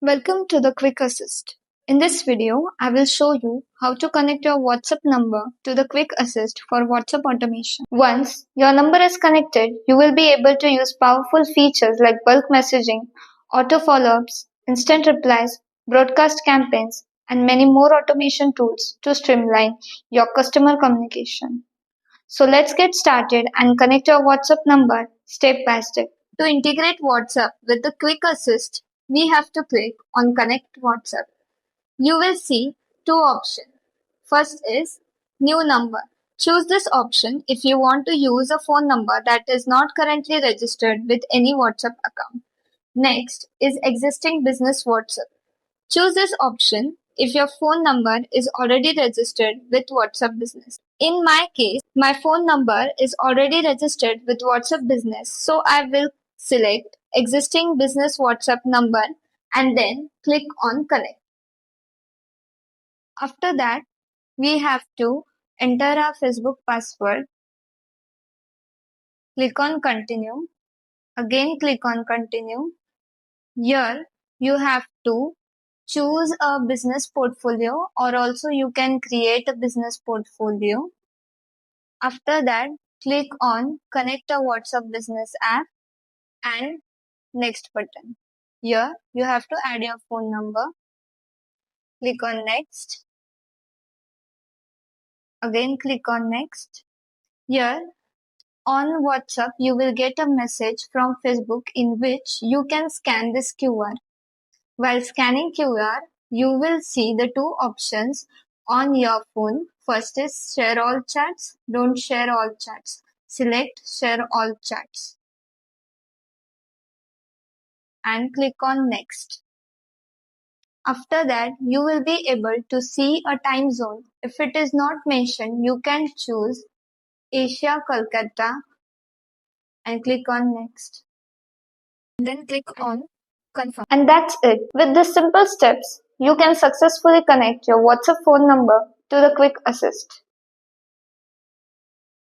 Welcome to the Quick Assist. In this video, I will show you how to connect your WhatsApp number to the Quick Assist for WhatsApp automation. Once your number is connected, you will be able to use powerful features like bulk messaging, auto follow-ups, instant replies, broadcast campaigns, and many more automation tools to streamline your customer communication. So let's get started and connect your WhatsApp number step by step. To integrate WhatsApp with the Quick Assist, we have to click on Connect WhatsApp. You will see two options. First is New Number. Choose this option if you want to use a phone number that is not currently registered with any WhatsApp account. Next is Existing Business WhatsApp. Choose this option if your phone number is already registered with WhatsApp Business. In my case, my phone number is already registered with WhatsApp Business, so I will select Existing Business WhatsApp number and then click on Connect. After that, we have to enter our Facebook password. Click on Continue. Again, click on Continue. Here, you have to choose a business portfolio, or also you can create a business portfolio. After that, click on Connect a WhatsApp Business app and Next button. Here, you have to add your phone number. Click on Next. Again, click on Next. Here, on WhatsApp, you will get a message from Facebook in which you can scan this QR. While scanning QR, you will see the two options on your phone. First is Share All Chats. Don't share all chats. Select Share All Chats and click on Next. After that, you will be able to see a time zone. If it is not mentioned, you can choose Asia Kolkata and click on Next. Then click on Confirm. And that's it. With these simple steps, you can successfully connect your WhatsApp phone number to the Quick Assist.